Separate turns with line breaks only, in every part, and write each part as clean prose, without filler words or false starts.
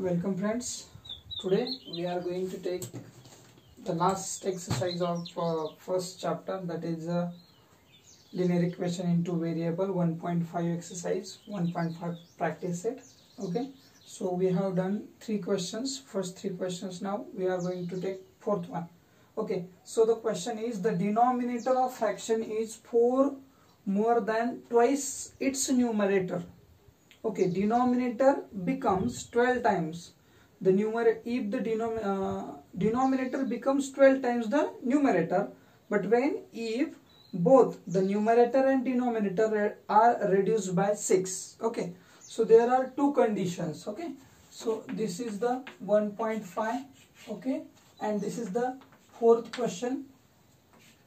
Welcome friends. Today we are going to take the last exercise of first chapter, that is linear equation into variable 1.5 exercise 1.5 practice set. Okay, so we have done three questions, first three questions. Now we are going to take fourth one. Okay, so the question is, the denominator of fraction is 4 more than twice its numerator. Okay, denominator becomes 12 times the numerator if the denominator becomes 12 times the numerator, but if both the numerator and denominator are reduced by 6. Okay, so there are two conditions. Okay, so this is the 1.5. okay, and this is the fourth question.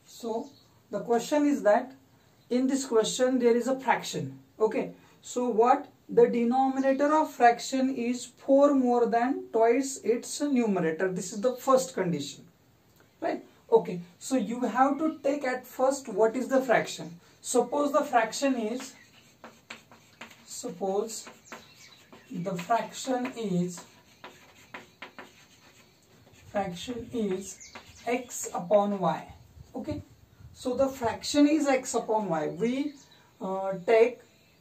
So the question is that in this question there is a fraction. Okay, so what the denominator of fraction is 4 more than twice its numerator. This is the first condition, right? Okay, so you have to take at first what is the fraction. Suppose the fraction is x upon y. Okay, so the fraction is x upon y. We take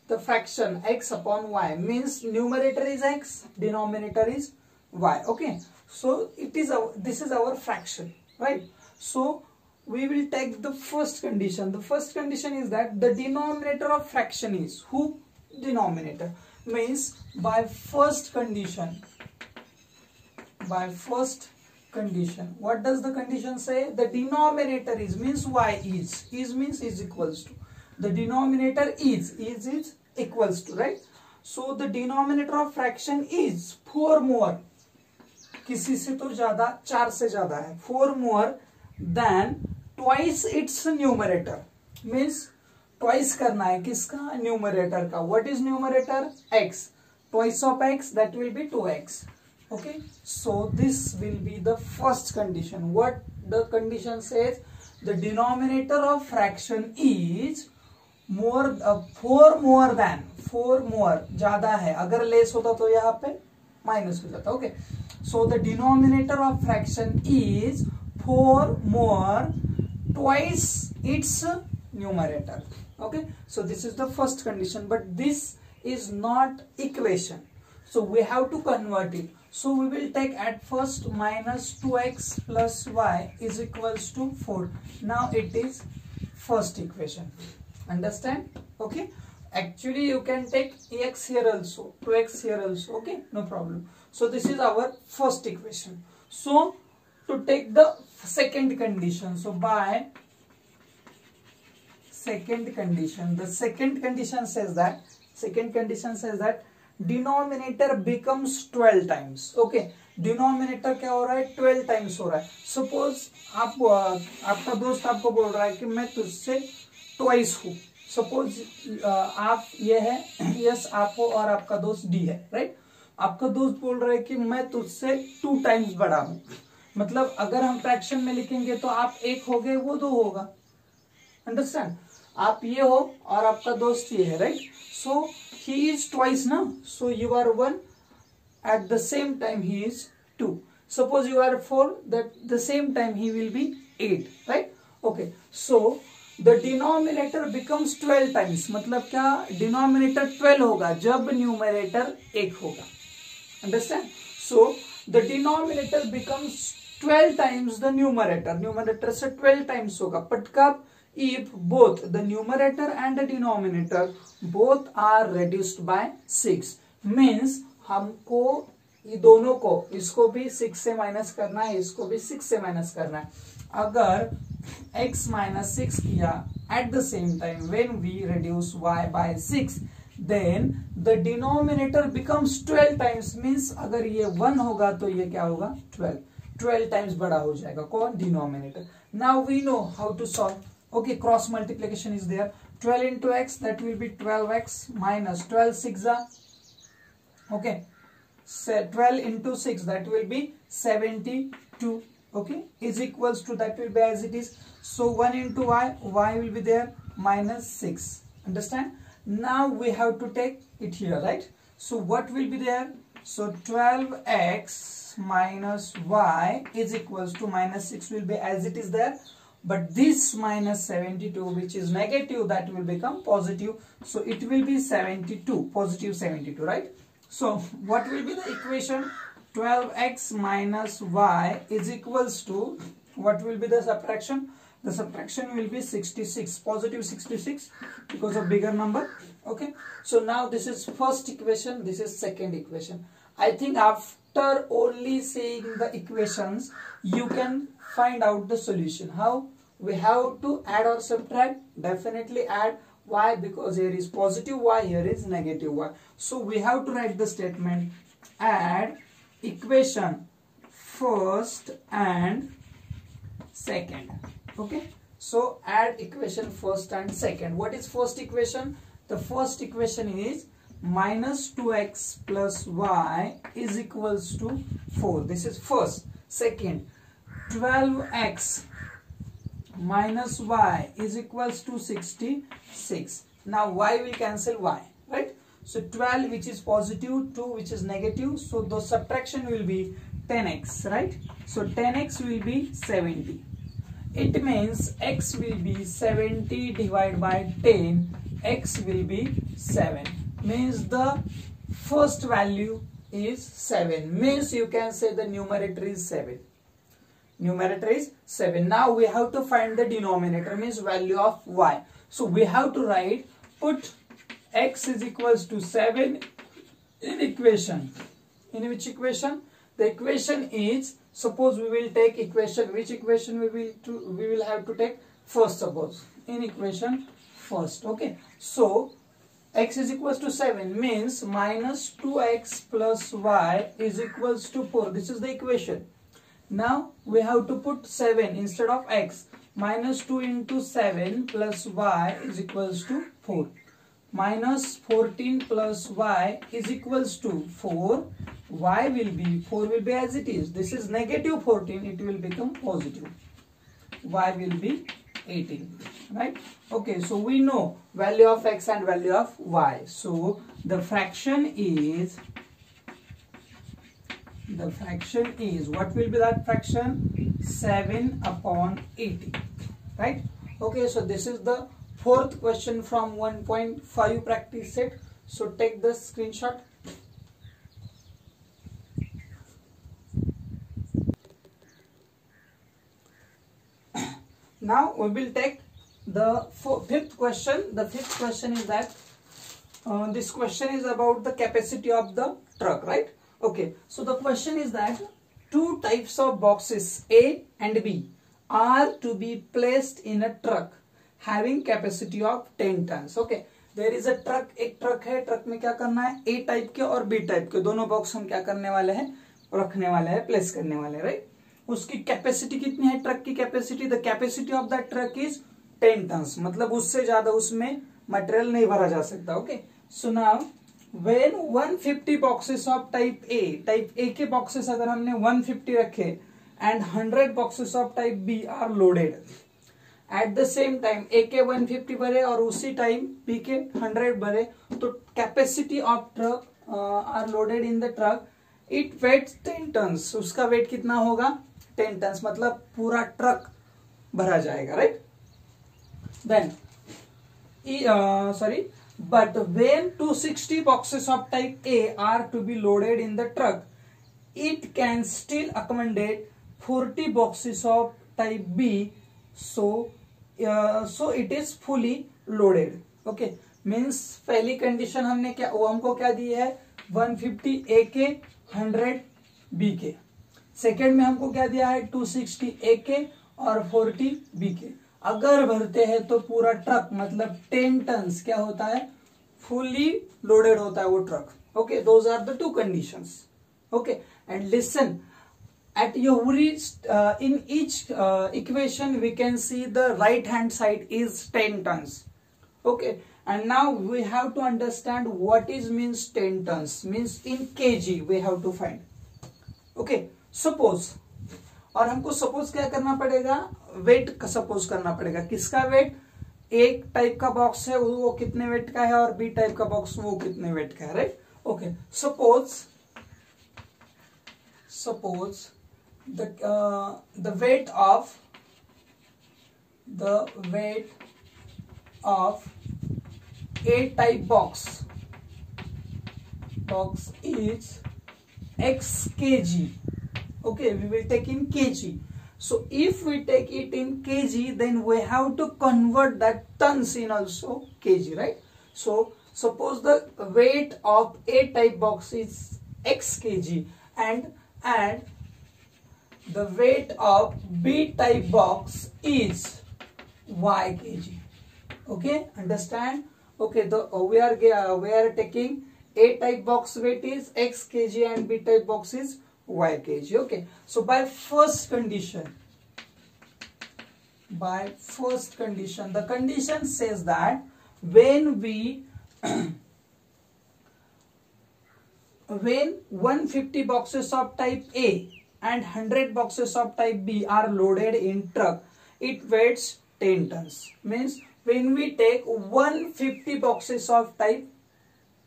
the fraction x upon y, means numerator is x, denominator is y. Okay, so this is our fraction, right? So we will take the first condition. The first condition is that the denominator of fraction is who? Denominator. Means by first condition, what does the condition say? The denominator is means y is means is equals to, the denominator is equals to, right? So the denominator of fraction is 4 more, किसी से तो ज्यादा, 4 से ज्यादा है, 4 more than twice its numerator. Means twice करना है किसका? Numerator का. What is numerator? X. Twice of x, that will be 2x. Okay, so this will be the first condition. What the condition says? The denominator of fraction is 4 more than, 4 more ज्यादा है, अगर less होता तो यहाँ पे minus हो जाता. Okay, so the denominator of fraction is 4 more twice its numerator. Okay, so this is the first condition, but this is not equation, so we have to convert it. So we will take at first minus 2x plus y is equals to 4. Now it is first equation. Understand? Okay, actually you can take x here also, 2x here also. Okay, no problem. So this is our first equation. So to take the second condition, so by second condition, the second condition says that denominator becomes 12 times. Okay, denominator क्या हो रहा है? 12 times हो रहा है. Suppose आपका दोस्त आपको बोल रहा है कि मैं तुझसे ट्वाइस हूं. सपोज आप ये है, यस आप हो और आपका दोस्त डी है, राइट? आपका दोस्त बोल रहा है कि मैं तुझसे 2 टाइम्स बड़ा हूं. मतलब अगर हम फ्रैक्शन में लिखेंगे तो आप 1 हो गए, वो 2 होगा. अंडरस्टैंड? आप ये हो और आपका दोस्त ये है, right? So he is twice ना, so you are 1, at the same time he is 2. Suppose you are 4, that the same time he will be 8, right? Okay, so the denominator becomes 12 times. मतलब क्या? denominator 12 होगा जब numerator 1 होगा. Understand? So the denominator becomes 12 times the numerator. numerator से 12 times होगा. but कब? If both the numerator and the denominator both are reduced by 6. Means हमको ये दोनों को, इसको भी 6 से माइनस करना है, इसको भी 6 से माइनस करना है. अगर x minus 6 किया at the same time when we reduce y by 6, then the denominator becomes 12 times. Means अगर ये 1 होगा तो ये क्या होगा? 12 times बड़ा हो जाएगा. कौन? Denominator. Now we know how to solve. Okay, cross multiplication is there. 12 into x, that will be 12x minus 12 6 are, okay, 12 into 6, that will be 72. Okay, is equals to, that will be as it is. So 1 into y will be there, minus 6. Understand? Now we have to take it here, right? So what will be there? So 12x minus y is equals to minus 6 will be as it is there, but this minus 72 which is negative, that will become positive. So it will be 72, positive 72, right? So what will be the equation? 12x minus y is equals to, what will be the subtraction? The subtraction will be 66, positive 66, because of bigger number. Okay, so now this is first equation, this is second equation. I think after only seeing the equations you can find out the solution. How? We have to add or subtract. Definitely add. Why? Because here is positive y, here is negative y. So we have to write the statement, add equation first and second. Okay, so add equation first and second. What is first equation? The first equation is minus 2x plus y is equals to 4. This is first. Second, 12x minus y is equals to 66. Now y will cancel y, right? So 12 which is positive, 2 which is negative, so the subtraction will be 10x, right? So 10x will be 70. It means x will be 70 divided by 10, x will be 7. Means the first value is 7. Means you can say the numerator is 7. Numerator is 7. Now we have to find the denominator, means value of y. So we have to write, put x is equals to 7 in equation. In which equation? The equation is, suppose we will take equation, which equation we will have to take? First, suppose in equation first. Okay, so x is equals to 7 means minus 2x plus y is equals to 4. This is the equation. Now we have to put 7 instead of x. Minus 2 into 7 plus y is equals to 4. Minus 14 plus y is equals to 4. Y will be, 4 will be as it is. This is negative 14, it will become positive. Y will be 18, right? Okay, so we know value of x and value of y. So the fraction is, what will be that fraction? 7 upon 80, right? Okay, so this is the fourth question from 1.5 practice set. So take the screenshot. Now we will take the fifth question. The fifth question is that this question is about the capacity of the truck, right? Okay, so the question is that two types of boxes A and B are to be placed in a truck having capacity of 10 tons. Okay, there is a truck, एक truck है, truck में क्या करना है? A type के और B type के दोनों बॉक्स हम क्या करने वाले हैं? रखने वाले हैं, प्लेस करने वाले हैं, राइट? उसकी कैपेसिटी कितनी है? ट्रक की capacity, the capacity of the truck is 10 tons, मतलब उससे ज्यादा उसमें मटेरियल नहीं भरा जा सकता. Okay, so now when 150 boxes of type A के बॉक्सेस अगर हमने 150 रखे and 100 boxes of type B are loaded at the same time, A के 150 भरे और उसी टाइम बी के 100 भरे, तो capacity of truck are loaded in the truck, it weighs 10 tons. उसका वेट कितना होगा? 10 टन्स, मतलब पूरा ट्रक भरा जाएगा, right? Then but when 260 boxes of type A are to be loaded in the truck, it can still accommodate 40 boxes of type B, so it is fully loaded. Okay, means पहली condition हमने क्या, वो हमको क्या दी है? 150 A के, 100 B के. Second में हमको क्या दिया है? 260 A के और 40 B के. अगर भरते हैं तो पूरा ट्रक, मतलब 10 टन्स क्या होता है? फुली लोडेड होता है वो truck. Okay, those are the two conditions. Okay, and listen, at every in each equation we can see the right hand side is 10 tons. Okay, and now we have to understand what is means 10 tons, means in kg we have to find. Okay, suppose, और हमको suppose क्या करना पड़ेगा? Wait का suppose करना पड़ेगा. किसका wait? एक टाइप का बॉक्स है वो कितने वेट का है और बी टाइप का बॉक्स वो कितने वेट का है, right? Okay, suppose suppose the weight of A type box is x kg. Okay, we will take in kg. So if we take it in kg, then we have to convert that tons in also kg, right? So suppose the weight of A type box is x kg and the weight of B type box is y kg. Okay, understand? Okay, we are taking A type box weight is x kg and B type box is y kg. Okay, so by first condition, the condition says that when 150 boxes of type A and 100 boxes of type B are loaded in truck, it weighs 10 tons. Means when we take 150 boxes of type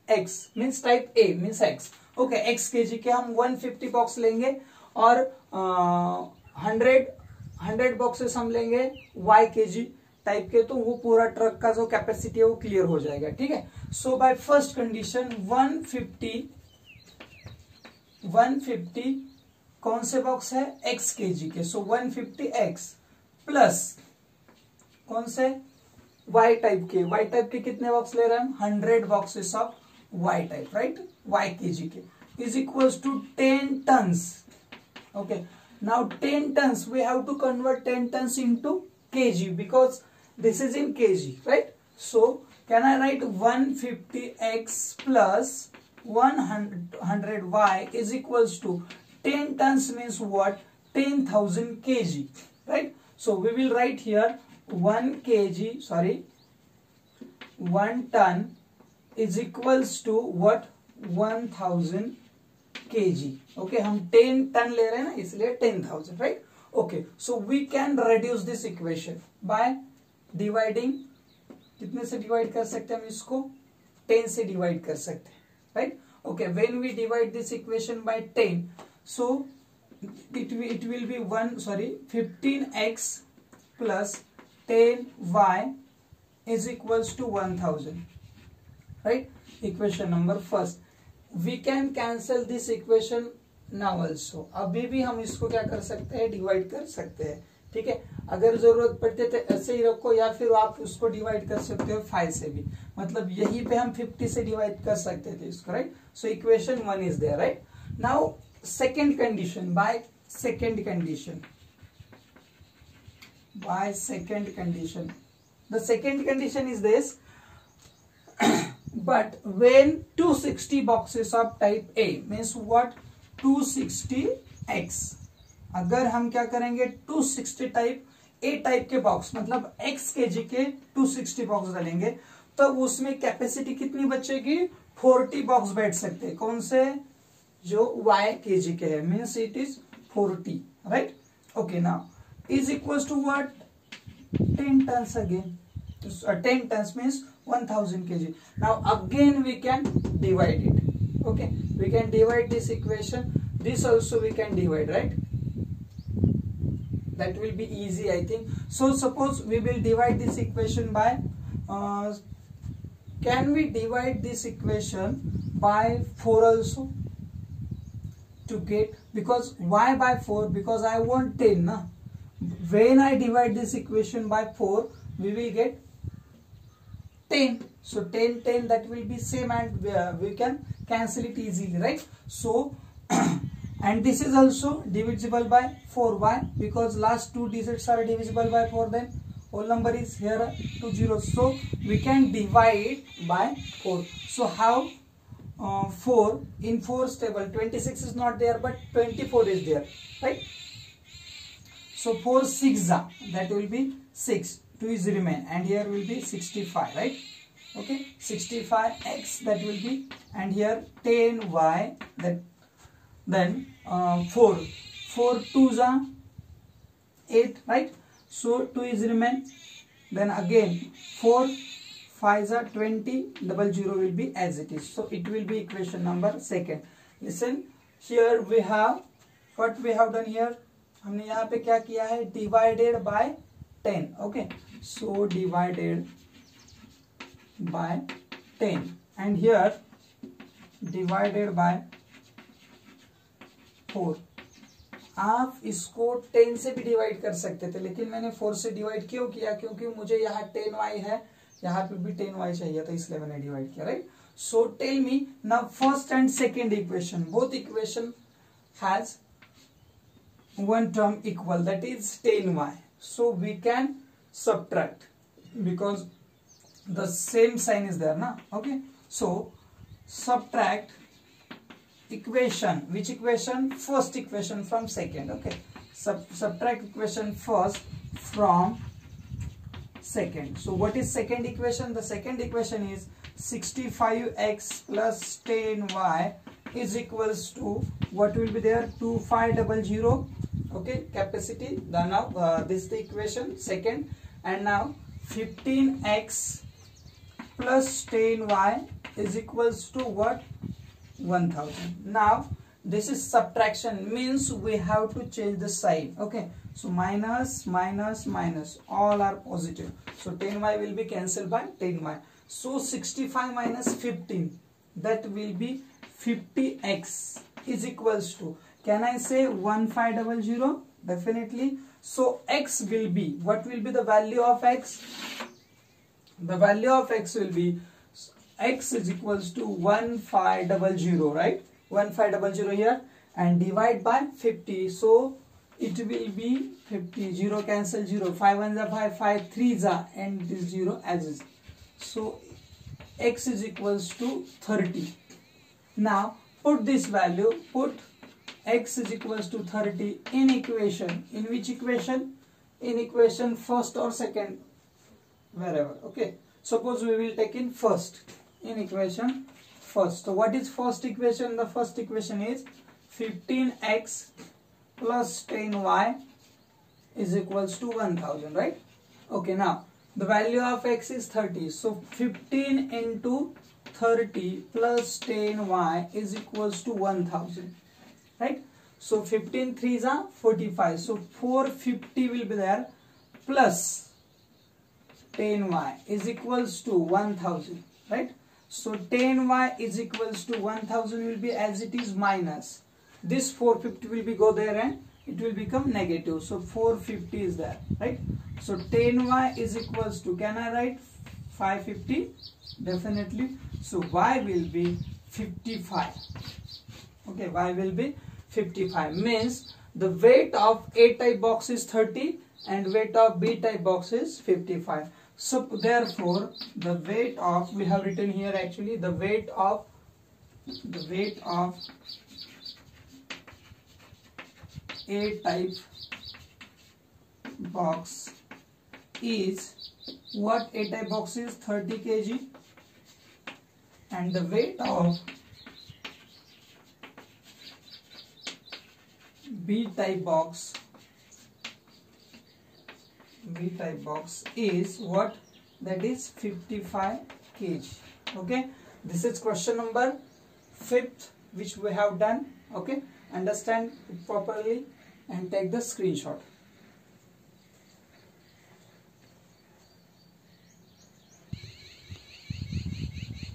X, means type A means X. Okay, X kg के हम 150 box लेंगे और 100 boxes हम लेंगे Y kg type के, तो वो पूरा ट्रक का जो कैपेसिटी है वो क्लियर हो जाएगा. ठीक है. सो बाय फर्स्ट कंडीशन 150 कौन से बॉक्स है X kg के, सो 150 X प्लस कौन से Y टाइप के कितने बॉक्स ले रहे हैं हम 100 boxes of Y type, right, Y kg के is equals to 10 tons. Okay, now 10 tons we have to convert 10 tons into kg because this is in kg, right? So can I write 150x plus 100y is equals to 10 tons means what? 10,000 kg, right? So we will write here 1 ton is equals to what? 1000 kg. Okay, हम 10 ton ले रहे हैं ना, इसलिए 10,000, right? Okay, so we can reduce this equation by dividing. कितने से divide कर सकते हैं हम इसको? 10 से डिवाइड कर सकते हैं, right? Okay, when we divide this equation by 10, so it will be 15x plus 10y is equals to 1000, right? Equation number first. We can cancel this equation now also. अभी भी हम इसको क्या कर सकते हैं? डिवाइड कर सकते हैं. ठीक है, अगर जरूरत पड़ते तो ऐसे ही रखो या फिर आप उसको डिवाइड कर सकते हो 5 से भी. मतलब यहीं पे हम 50 से डिवाइड कर सकते थे इसको, right? So equation 1 is there, right? Now second condition, by second condition the second condition is this. But when 260 boxes of type A means what? 260x. अगर हम क्या करेंगे 260 टाइप A टाइप के बॉक्स मतलब x kg के 260 box डालेंगे, तब तो उसमें कैपेसिटी कितनी बचेगी? 40 बॉक्स बैठ सकते हैं. कौन से? जो y kg के है, means it is 40, right? Okay, now is equals to what? 10 tons again. 10 tons means 1000 kg. Now again we can divide it. Okay, we can divide this equation. This also we can divide, right? That will be easy, I think. So suppose we will divide this equation by can we divide this equation by 4 also to get, because why by 4? Because I want 10 na? When I divide this equation by 4 we will get 10. So 10 that will be same and we can cancel it easily, right? So and this is also divisible by 4. Why? Because last two digits are divisible by 4, then whole number is here 2 zeros. So we can divide by 4. So how? 4 in 4's table 26 is not there but 24 is there, right? So 4 6 that will be 6. 2 is remain and here will be 65, right? Okay, 65x that will be, and here 10y, that then 4 2s are 8, right? So 2 is remain, then again 4 5s are 20, 00 will be as it is. So it will be equation number second. Listen, here we have what we have done here, हमने यहाँ पे क्या किया है, divided by 10. Okay, so divided by 10 and here divided by 4. आप इसको 10 से भी डिवाइड कर सकते थे, लेकिन मैंने 4 से डिवाइड क्यों किया, क्योंकि मुझे यहाँ 10y है, यहाँ पे भी 10y चाहिए था, इसलिए मैंने डिवाइड किया, right. So tell me now first and second equation, both equation has one term equal, that is 10y, so we can subtract because the same sign is there na. Okay, so subtract equation, which equation, first equation from second. Okay, subtract equation first from second. So what is second equation? The second equation is 65x plus 10y is equals to what will be there, 2500. Okay, capacity. Now this is the equation second, and now 15x plus 10y is equals to what, 1000. Now this is subtraction, means we have to change the sign. Okay, so minus minus minus all are positive, so 10y will be cancelled by 10y. So 65 minus 15, that will be 50x is equals to, can I say 1500? Definitely. So x will be, what will be the value of x? The value of x will be, x is equals to 1500, right? 1500 here, and divide by 50. So it will be 50, 0 cancel 0, 5 1 are 5, 5 3 are, and this 0 as is. So x is equals to 30. Now put this value, put x is equals to 30 in equation. In which equation? In equation first or second, wherever. Okay, suppose we will take in first, in equation first. So what is first equation? The first equation is 15x plus 10y is equals to 1000, right? Okay, now the value of x is 30, so 15 into 30 plus 10y is equals to 1000, right? So 15 3s are 45, so 450 will be there, plus 10y is equals to 1000, right? So 10y is equals to 1000 will be as it is, minus this 450 will be go there and it will become negative, so 450 is there, right? So 10y is equals to, can I write 550? Definitely. So y will be 55. Okay, y will be 55, means the weight of A type box is 30 and weight of B type box is 55. So therefore the weight of, we have written here actually, the weight of A type box is what? A type box is 30 kg and the weight of B type box is what? That is 55 kg. Okay, this is question number 5th which we have done. Okay, understand it properly and take the screenshot.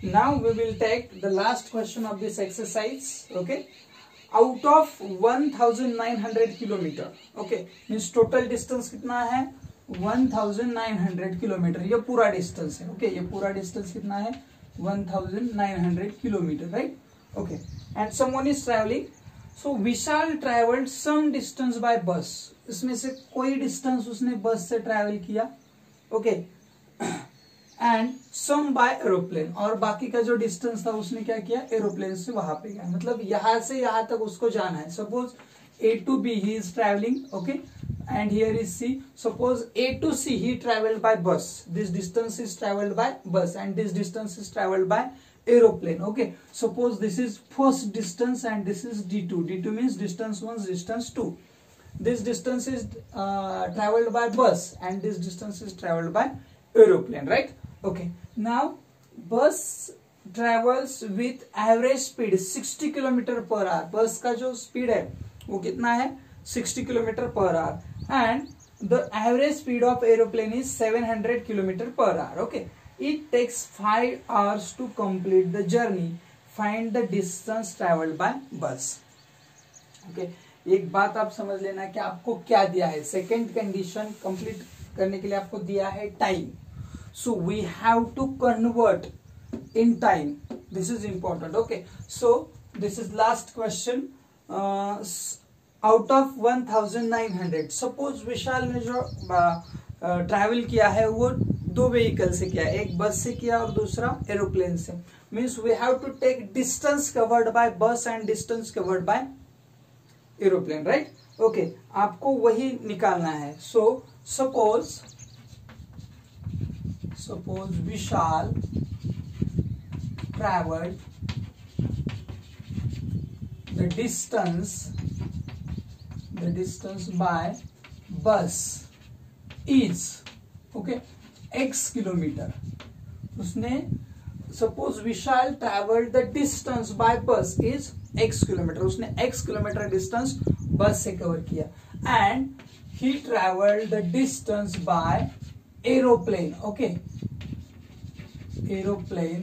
Now we will take the last question of this exercise. Okay, out of 1900 kilometre. Okay, means total distance कितना है? 1900 kilometre. ये पूरा distance है. Okay, ये पूरा distance कितना है? 1900 kilometre, right? Okay, and someone is traveling. So Vishal traveled some distance by bus. इसमें से कोई distance उसने बस से travel किया. Okay, and some by aeroplane, और बाकी का जो distance था उसने क्या किया? एरोप्लेन से वहां पे गया. मतलब यहां से यहां तक उसको जाना है. Suppose A to B he is traveling. Okay, and here is C. Suppose A to C he traveled by bus. This distance is traveled by bus and this distance is traveled by aeroplane. Okay, suppose this is first distance and this is D2. D2 means distance 1, distance 2. This distance is traveled by bus and this distance is traveled by aeroplane, right? Okay, now bus travels with average speed 60 km/h. बस का जो speed है वो कितना है 60 kilometre per hour and the average speed of aeroplane is 700 kilometre per hour. Okay, it takes 5 hours to complete the journey. Find the distance travelled by bus. Okay, एक बात आप समझ लेना कि आपको क्या दिया है. सेकेंड कंडीशन कंप्लीट करने के लिए आपको दिया है time. So we have to convert in time. This is important. Okay, so this is last question. Out of 1900 suppose Vishal ने जो ट्रैवल किया है वो 2 व्हीकल से किया, एक बस से किया और दूसरा एरोप्लेन से. Means we have to take distance covered by bus and distance covered by aeroplane, right. Okay, आपको वही निकालना है. So suppose Vishal traveled the distance by bus is okay x kilometre. उसने suppose Vishal travelled the distance by bus is x kilometre. उसने x kilometre distance bus से cover किया and he travelled the distance by aeroplane. Okay, aeroplane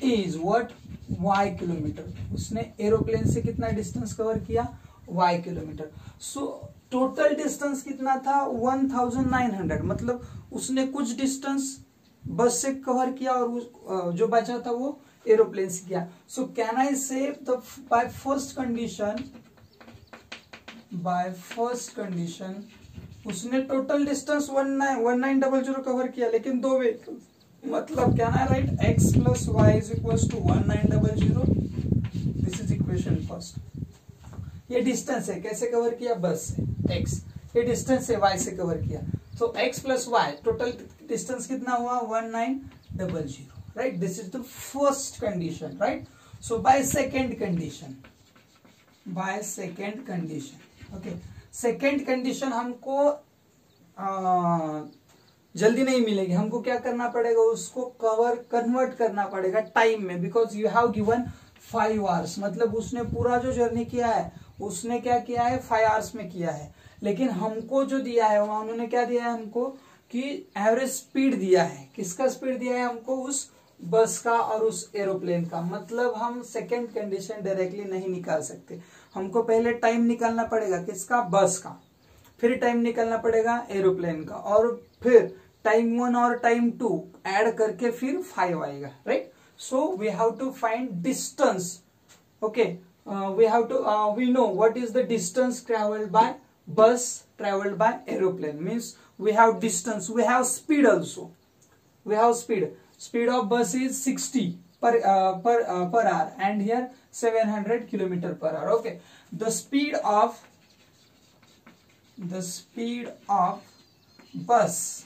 is what y kilometre. उसने aeroplane से कितना distance cover किया y kilometre. So total distance कितना था 1900. मतलब उसने कुछ डिस्टेंस बस से कवर किया और जो बचा था वो एरोप्लेन से किया. सो can I say by first condition उसने टोटल डिस्टेंस 1900 कवर किया लेकिन 2 व्हीकल. मतलब क्या ना, right, x plus y is equal to 1900. This is equation first. ये डिस्टेंस है, कैसे कवर किया, बस से x. ये डिस्टेंस है, y से कवर किया. तो x plus y total distance कितना हुआ 1900, right. This is the first condition, right. So by second condition okay, second condition हमको जल्दी नहीं मिलेगी. हमको क्या करना पड़ेगा, उसको कन्वर्ट करना पड़ेगा टाइम में. Because you have given 5 hours. मतलब उसने पूरा जो जर्नी किया है उसने क्या किया है 5 hours में किया है. लेकिन हमको जो दिया है उन्होंने क्या दिया है हमको कि एवरेज स्पीड दिया है. किसका स्पीड दिया है हमको, उस बस का और उस एरोप्लेन का. मतलब हम सेकेंड कंडीशन डायरेक्टली नहीं निकाल सकते. हमको पहले टाइम निकालना पड़ेगा किसका, बस का. फिर टाइम निकालना पड़ेगा एरोप्लेन का और फिर टाइम 1 और टाइम 2 ऐड करके फिर 5 आएगा, right. So we have to find distance. Okay, we know what is the distance traveled by bus, traveled by aeroplane. Means we have distance, we have speed also. We have speed of bus is 60 per hour and here 700 kilometer per hour. Okay, the speed of bus,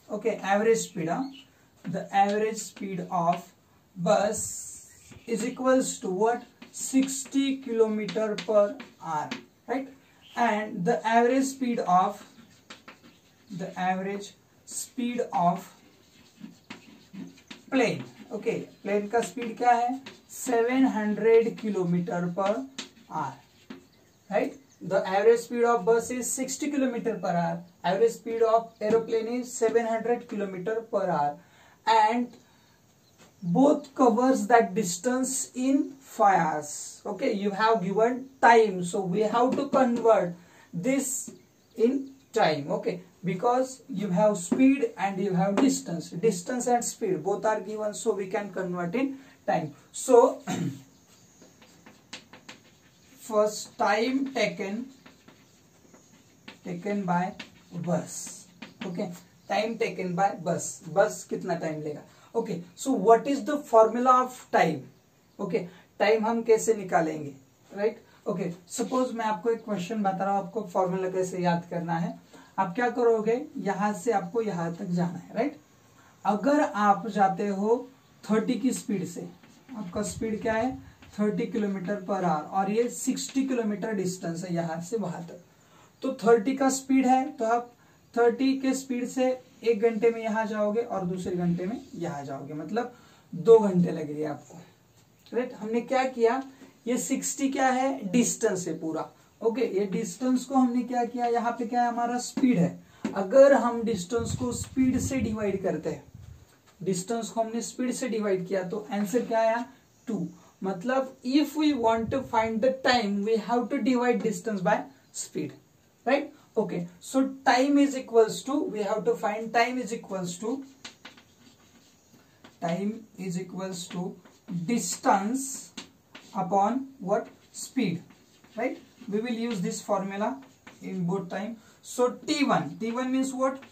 okay, average speed, the average speed of bus is equals to what, 60 kilometer per hour, right. And the average speed of plane, okay, plane का speed क्या है 700 kilometer per hour, right. The average speed of bus is 60 kilometer per hour. Average speed of aeroplane is 700 kilometer per hour, and both covers that distance in 5 hours. Okay, you have given time, so we have to convert this in time. Okay, because you have speed and you have distance and speed both are given, so we can convert in time. So first, time taken by bus. Okay, time taken by bus कितना time लेगा. Okay, so what is the formula of time. Okay, time हम कैसे निकालेंगे, right. Okay, suppose मैं आपको एक question बता रहा हूं, आपको फॉर्मूला कैसे याद करना है. आप क्या करोगे, यहां से आपको यहां तक जाना है, राइट. अगर आप जाते हो 30 की स्पीड से, आपका स्पीड क्या है 30 किलोमीटर पर आवर और ये 60 किलोमीटर डिस्टेंस है यहां से वहां तक. तो 30 का स्पीड है तो आप 30 के स्पीड से 1 घंटे में यहां जाओगे और दूसरे घंटे में यहां जाओगे. मतलब 2 घंटे लगेंगे आपको, राइट. हमने क्या किया, ये 60 क्या है डिस्टेंस है पूरा, ओके, ये डिस्टेंस को हमने क्या किया, यहाँ पे क्या है हमारा स्पीड है। अगर हम डिस्टेंस को स्पीड से डिवाइड करते हैं, डिस्टेंस को हमने स्पीड से डिवाइड किया तो आंसर क्या आया 2। मतलब if we want to find the time we have to divide distance by speed, right. Okay, so time is equals to, we have to find time is equals to distance upon what, speed, right? We will use this formula in both time. So T1 means what,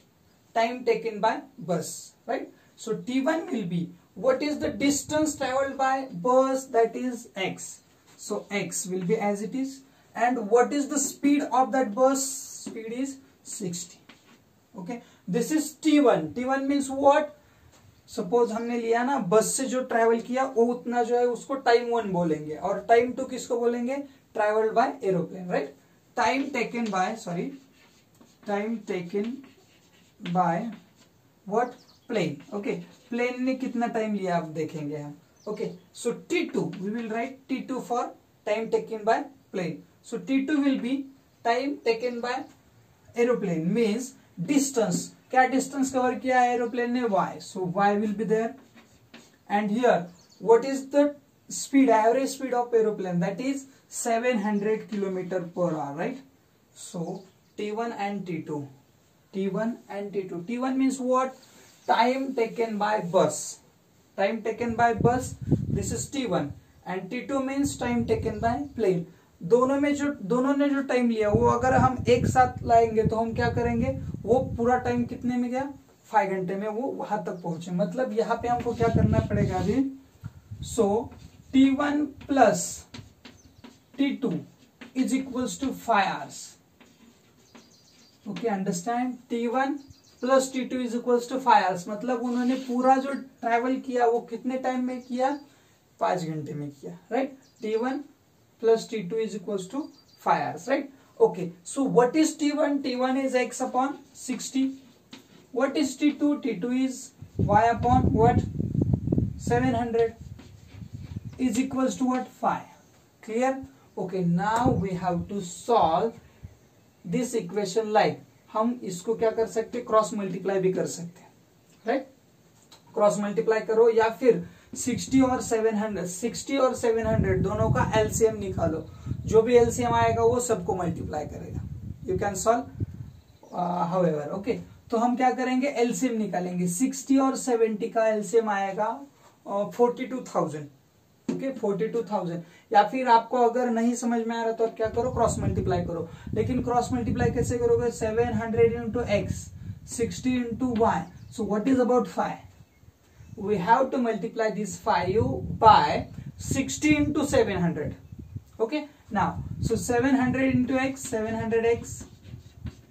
time taken by bus, right? So T1 will be, what is the distance traveled by bus, that is x. So x will be as it is, and what is the speed of that bus, speed is 60. Okay, this is T1 means what, suppose हमने लिया ना बस से जो travel किया वो उतना जो है उसको टाइम 1 बोलेंगे, और टाइम 2 किसको बोलेंगे, travelled by aeroplane, right. Time taken by what, plane. Okay, plane ने कितना टाइम लिया आप देखेंगे हम। Okay, so T2 we will write T2 for time taken by plane. So T2 will be time taken by aeroplane means distance, क्या distance cover किया है एरोप्लेन ने, y, so y will be there, and here what is the speed, average speed of aeroplane, that is 700 kilometre per our, right. So T1 and T2, T1 means what, time taken by bus, this is T1, and T2 means time taken by plane। दोनों ने जो time लिया वो अगर हम एक साथ लाएंगे तो हम क्या करेंगे, वो पूरा टाइम कितने में गया, 5 घंटे में वो वहां तक पहुंचे। मतलब यहाँ पे हमको क्या करना पड़ेगा अभी, so T1 plus T2 is equals to 5 hours। Okay, understand, T1 plus T2 is equals to 5 hours, मतलब उन्होंने पूरा जो ट्रैवल किया वो कितने टाइम में किया, 5 घंटे में किया, right. T1 plus T2 is equals to 5 hours, right? Okay, so what is T1? T1 is x upon 60. What is T2? T2 is y upon what, 700 is equals to what, 5. Clear? Okay, now we have to solve this equation like, हम इसको क्या कर सकते, cross multiply भी कर सकते हैं, right. Cross multiply करो या फिर 60 और 700 दोनों का एलसीएम निकालो, जो भी एलसीएम आएगा वो सबको मल्टीप्लाई करेगा। You can solve however. Okay, तो हम क्या करेंगे, एलसीएम निकालेंगे। 60 और 70 का एलसीएम आएगा 42,000। ओके, 42,000। या फिर आपको अगर नहीं समझ में आ रहा तो आप क्या करो, क्रॉस मल्टीप्लाई करो। लेकिन क्रॉस मल्टीप्लाई कैसे करोगे, 700 into x, 60 into y, so what is about 5, we have to multiply this 5 by 60 into 700. Okay, now so 700 into x, 700x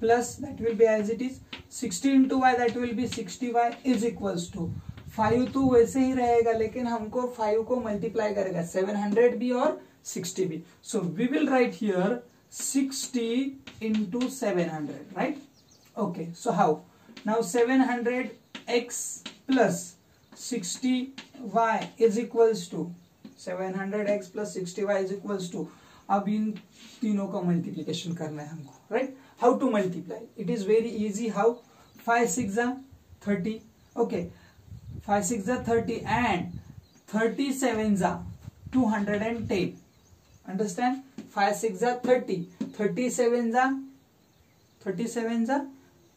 plus that will be as it is, 60 into y, that will be 60y is equals to 5 तो वैसे ही रहेगा लेकिन हमको 5 को multiply करेगा 700 भी और 60 भी। So we will write here 60 into 700, right? Okay, so how, now 700x plus 60y is equals to 700x plus 60y is equals to, अब इन तीनों का मल्टीप्लीकेशन करना है हमको, right. How to multiply, it is very easy. How, 5 6 30, okay, 5 6 30 and 30 7 210, understand. 5 6 30, 37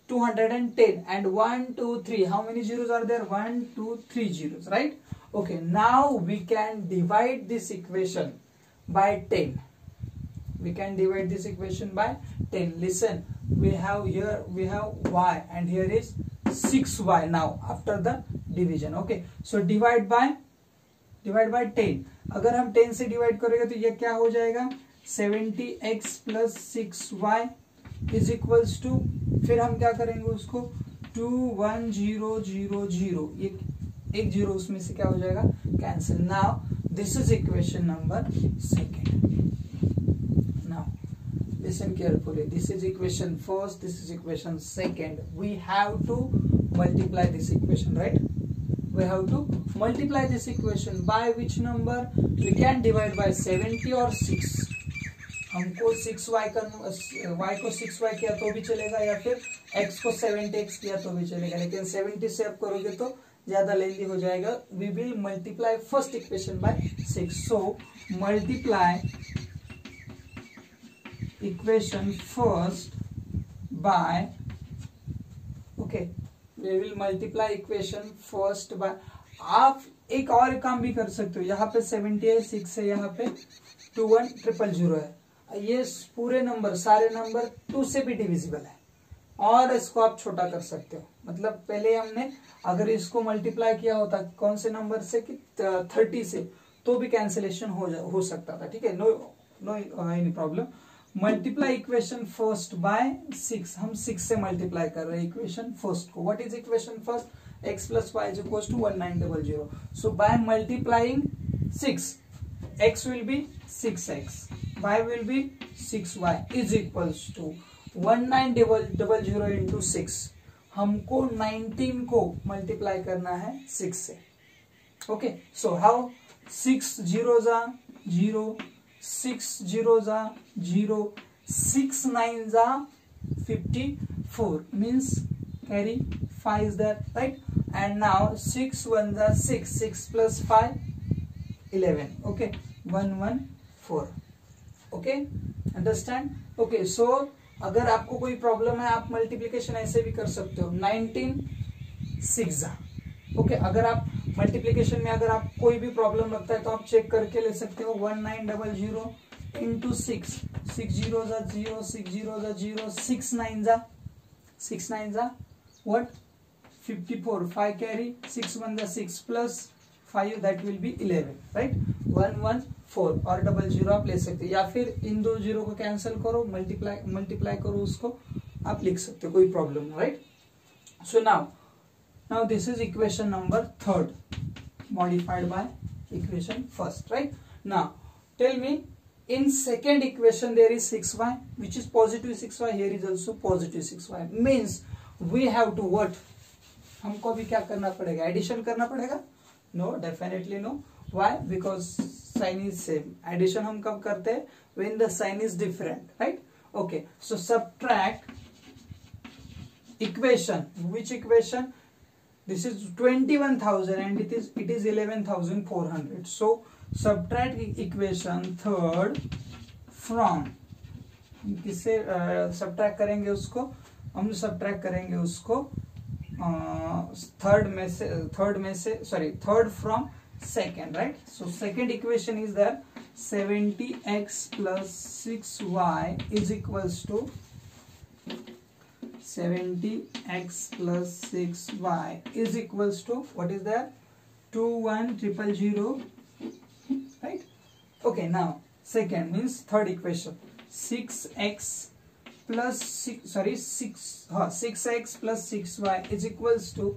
210, and 1 2 3, how many zeros are there, 1 2 3 zeros, right? Okay, now we can divide this equation by 10. We can divide this equation by 10. Listen, we have here, we have y and here is 6y now after the division. Okay, so divide by 10. अगर हम 10 से divide करेंगे तो ये क्या हो जाएगा, 70x plus 6y is equals to, फिर हम क्या करेंगे उसको 21000, एक जीरो उसमें से क्या हो जाएगा, cancel. Now this is equation number 2. Now listen carefully, this is equation first, this is equation second. We have to multiply this equation, right? We have to multiply this equation by which number? We can divide by 70 or 6. हमको 6y का y को 6y किया तो भी चलेगा, या फिर x को 70x किया तो भी चलेगा, लेकिन 70 से आप करोगे तो ज्यादा लेंदी हो जाएगा. We will multiply first equation by 6. So multiply equation first by, okay, we will multiply equation first by. आप एक और काम भी कर सकते हो. यहाँ पे 70 है, 6 है, यहाँ पे 21000 है. ये पूरे नंबर, सारे नंबर 2 से भी डिविजिबल है, और इसको आप छोटा कर सकते हो. मतलब पहले हमने अगर इसको मल्टीप्लाई किया होता कौन से नंबर से कि 30 से, तो भी कैंसिलेशन हो सकता था. ठीक है, no any problem. Multiply equation first by 6. हम 6 से मल्टीप्लाई कर रहे हैं इक्वेशन फर्स्ट को. What is equation first? x plus y is equals to 1900. So by multiplying 6, x will be 6x, y will be 6y is equals to 1900 into 6. हमको 19 को multiply करना है 6 से. Okay, so how? 6 0 जा 0, 6 0 जा 0, 6 9 जा 54 means carry 5 is there, right? And now 6 1 जा 6, 6 plus 5 11. Okay, 114. Okay, understand? Okay, so अगर आपको कोई प्रॉब्लम है आप मल्टीप्लिकेशन ऐसे भी कर सकते हो. 19 6 जा. ओके, अगर आप मल्टीप्लिकेशन में अगर आप कोई भी प्रॉब्लम लगता है तो आप चेक करके ले सकते हो. 1900 इंटू 6, 6 0 जा 0, 6 0 जा 0, 6 9 जा what? 54. 5 carry, 6 1 जा 6 plus 5 that will be 11, right? 114 और 00 आप ले सकते हो, या फिर इन दो जीरो को कैंसिल करो, मल्टीप्लाई करो, उसको आप लिख सकते हो, कोई प्रॉब्लम नहीं, right? So now this is equation number 3 modified by equation first, right? Now tell me, in second equation there is 6y which is positive 6y, here is also positive 6y, means we have to what? हमको भी क्या करना पड़ेगा? Addition करना पड़ेगा? No, definitely no. Why? Because sign is same. Addition हम कब करते हैं? When the sign is different, right? Okay, so subtract equation. Which equation? This is 21,000 and it is 11,400. so subtract equation third from, किससे subtract करेंगे उसको? हम subtract करेंगे उसको third from second, right? So second equation is that 70x plus 6y is equals to 70x plus 6y is equals to what is that? 21,000, right? Okay, now second means third equation, 6x plus 6x plus 6y is equals to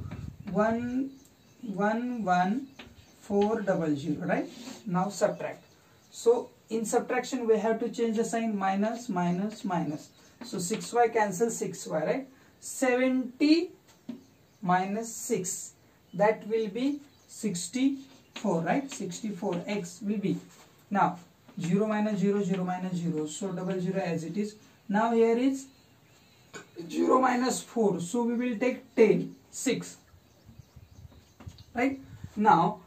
11400, right? Now subtract. So in subtraction we have to change the sign, minus minus minus. So 6y cancel 6y, right? 70 minus 6, that will be 64, right? 64x will be, now 0 minus 0, 0 minus 0, so 00 as it is. Now here is 0 minus 4, so we will take 10, 6, right? Now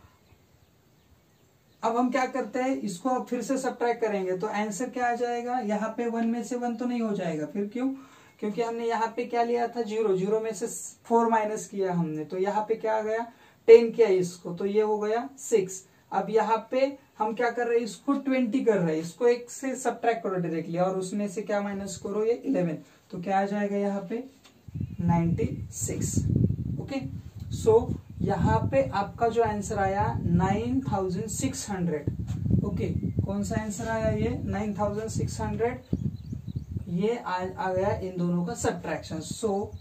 अब हम क्या करते हैं, इसको अब फिर से subtract करेंगे तो आंसर क्या आ जाएगा? यहाँ पे 1 में से 1 तो नहीं हो जाएगा. फिर क्यों? क्योंकि हमने यहाँ पे क्या लिया था? 0, 0 में से 4 माइनस किया हमने, तो यहाँ पे क्या आ गया? 10 किया इसको, तो ये हो गया 6. अब यहाँ पे हम क्या कर रहे हैं? इसको 20 कर रहे हैं, इसको 1 से सब्ट्रैक्ट करो डायरेक्टली, और उसमें से क्या माइनस करो? ये 11, तो क्या आ जाएगा यहाँ पे? 96. ओके, सो यहाँ पे आपका जो आंसर आया 9600. ओके, कौन सा आंसर आया? ये 9600. ये आ गया इन दोनों का subtraction. So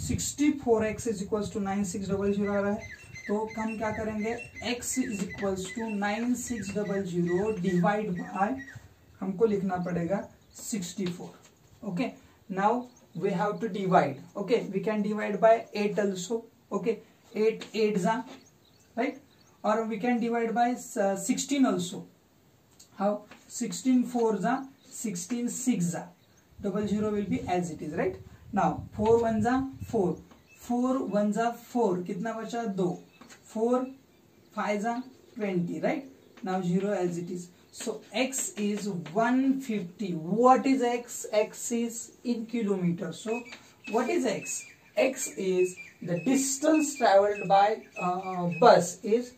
64x is equal to 9600 आ रहा है, तो हम क्या करेंगे? x is equal to 9600 divide by, हमको लिखना पड़ेगा 64. Okay, now we have to divide. Okay, we can divide by 8 also. Okay, 8 8 जा, राइट? और we can divide by 16 also. How? 16 4 जा 16 6 जा, double 0 will be as it is, right? Now 4 1 जा 4, 4 1 जा 4, कितना बचा 2, 4 5 जा 20, right? Now 0 as it is. So x is 150. What is x? X is in kilometers. So what is x? X is the distance traveled by bus is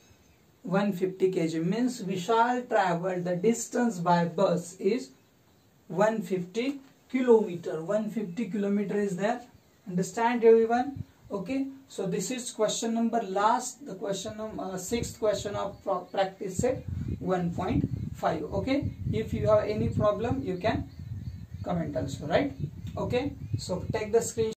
150 kg. Means Vishal traveled the distance by bus is 150 kilometer. 150 kilometer is there. Understand everyone? Okay. So this is question number last. The question number sixth question of practice set 1.5. Okay. If you have any problem, you can comment also, right? Okay. So take the screen.